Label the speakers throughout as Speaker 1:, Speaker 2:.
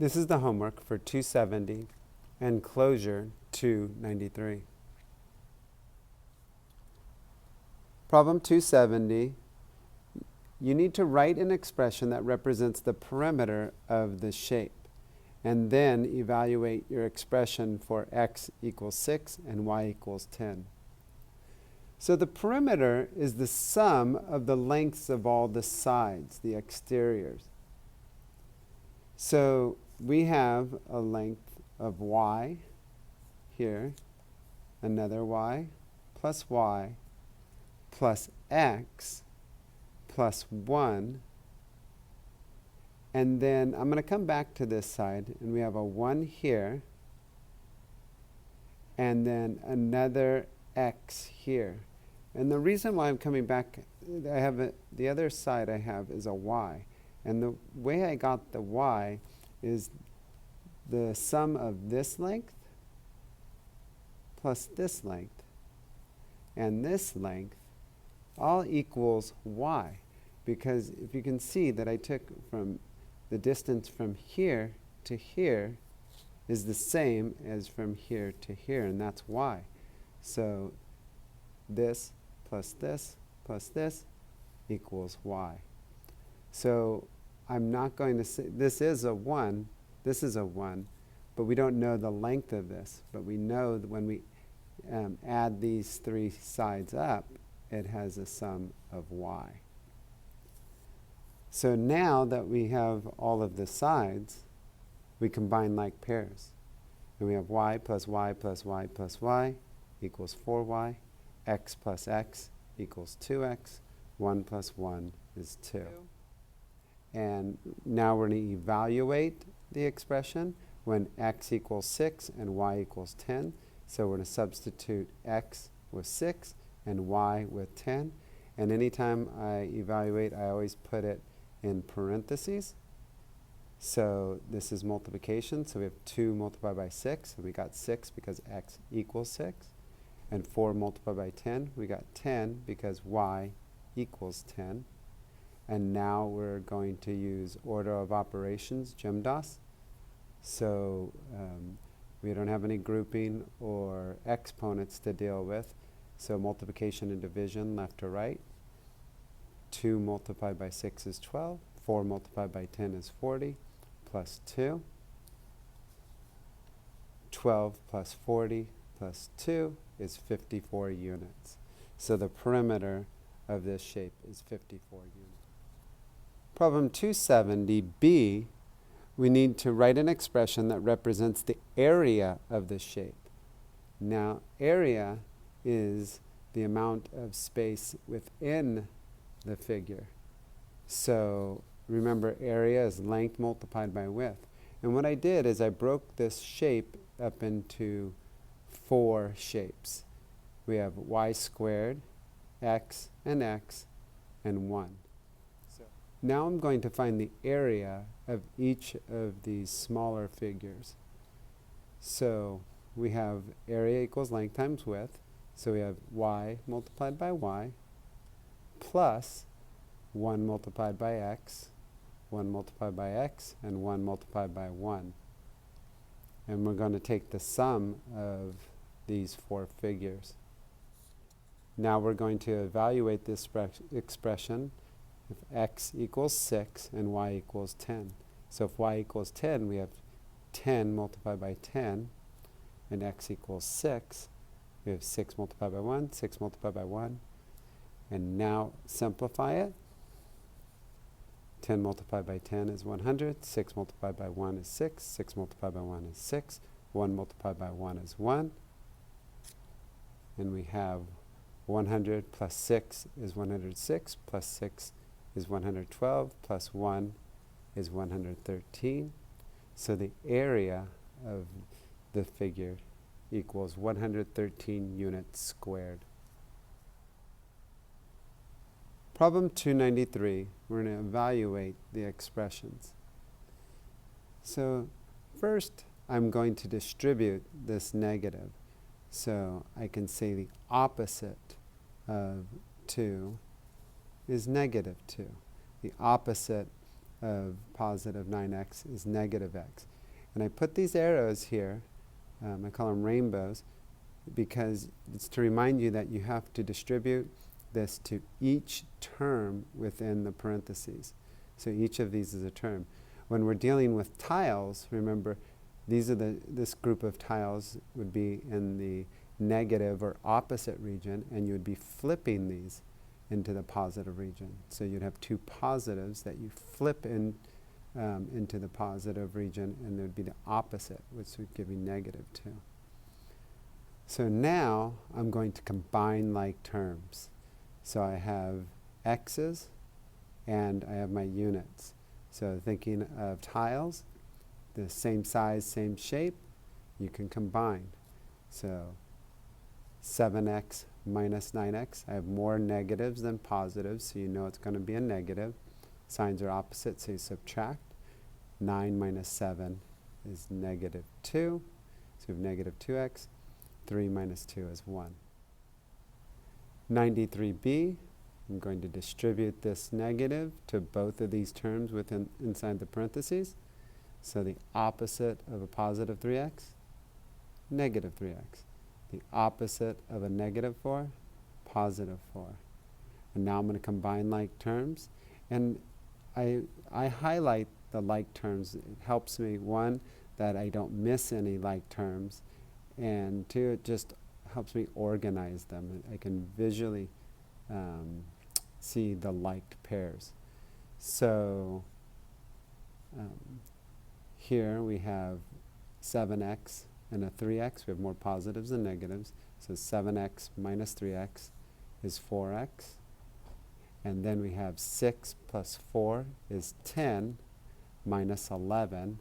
Speaker 1: This is the homework for 270 and closure 293. Problem 270, you need to write an expression that represents the perimeter of the shape, and then evaluate your expression for x equals 6 and y equals 10. So the perimeter is the sum of the lengths of all the sides, the exteriors. So we have a length of y here, another y plus x plus 1. And then I'm going to come back to this side, and we have a 1 here, and then another x here. And the reason why I'm coming back, the other side I have is a y. And the way I got the y is the sum of this length plus this length and this length all equals y. Because if you can see that I took from the distance from here to here is the same as from here to here, and that's y. So this plus this plus this equals y. So I'm not going to say, this is a 1, but we don't know the length of this. But we know that when we add these three sides up, it has a sum of y. So now that we have all of the sides, we combine like pairs. And we have y plus y plus y plus y equals 4y. X plus x equals 2x. 1 plus 1 is 2. And now we're going to evaluate the expression when x equals 6 and y equals 10. So we're going to substitute x with 6 and y with 10. And anytime I evaluate, I always put it in parentheses. So this is multiplication. So we have 2 multiplied by 6, and we got 6 because x equals 6. And 4 multiplied by 10, we got 10 because y equals 10. And now we're going to use order of operations, GEMDAS. So we don't have any grouping or exponents to deal with. So multiplication and division, left to right. 2 multiplied by 6 is 12. 4 multiplied by 10 is 40, plus 2. 12 plus 40 plus 2 is 54 units. So the perimeter of this shape is 54 units. Problem 270b, we need to write an expression that represents the area of the shape. Now, area is the amount of space within the figure. So remember, area is length multiplied by width. And what I did is I broke this shape up into 4 shapes. We have y squared, x, and 1. So now I'm going to find the area of each of these smaller figures. So we have area equals length times width. So we have y multiplied by y plus 1 multiplied by x, 1 multiplied by x, and 1 multiplied by 1. And we're going to take the sum of these 4 figures. Now we're going to evaluate this expression if x equals 6 and y equals 10. So if y equals 10, we have 10 multiplied by 10, and x equals 6. We have 6 multiplied by 1, 6 multiplied by 1. And now simplify it. 10 multiplied by 10 is 100. 6 multiplied by 1 is 6. 6 multiplied by 1 is 6. 1 multiplied by 1 is 1. And we have 100 plus 6 is 106, plus 6 is 112, plus 1 is 113. So the area of the figure equals 113 units squared. Problem 293, we're going to evaluate the expressions. So first, I'm going to distribute this negative. So I can say the opposite of 2 is negative 2. The opposite of positive 9x is negative x. And I put these arrows here, I call them rainbows, because it's to remind you that you have to distribute this to each term within the parentheses. So each of these is a term. When we're dealing with tiles, remember, this group of tiles would be in the negative or opposite region, and you would be flipping these into the positive region. So you'd have two positives that you flip into the positive region, and there would be the opposite, which would give you negative 2. So now I'm going to combine like terms. So I have x's and I have my units. So thinking of tiles, the same size, same shape, you can combine. So 7x minus 9x, I have more negatives than positives, so you know it's going to be a negative. Signs are opposite, so you subtract. 9 minus 7 is negative 2, so we have negative 2x. 3 minus 2 is 1. 93b, I'm going to distribute this negative to both of these terms inside the parentheses. So the opposite of a positive 3x, negative 3x. The opposite of a negative 4, positive 4. And now I'm going to combine like terms. And I highlight the like terms. It helps me, one, that I don't miss any like terms, and two, it just helps me organize them. I can visually see the liked pairs. So here we have 7x and a 3x. We have more positives than negatives. So 7x minus 3x is 4x. And then we have 6 plus 4 is 10 minus 11.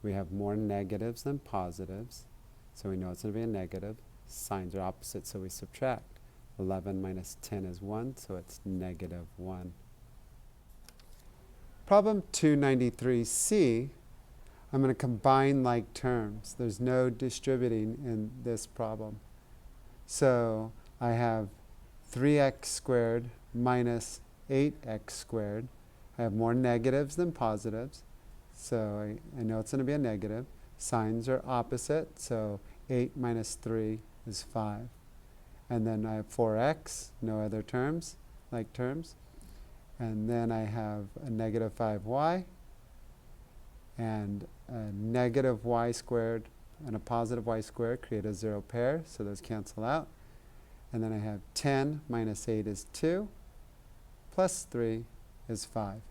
Speaker 1: We have more negatives than positives. So we know it's going to be a negative. Signs are opposite, so we subtract. 11 minus 10 is 1, so it's negative 1. Problem 293c, I'm going to combine like terms. There's no distributing in this problem. So I have 3x squared minus 8x squared. I have more negatives than positives, so I know it's going to be a negative. Signs are opposite, so 8 minus 3 is 5. And then I have 4x, no other terms, like terms. And then I have a negative 5y, and a negative y squared and a positive y squared create a 0 pair, so those cancel out. And then I have 10 minus 8 is 2, plus 3 is 5.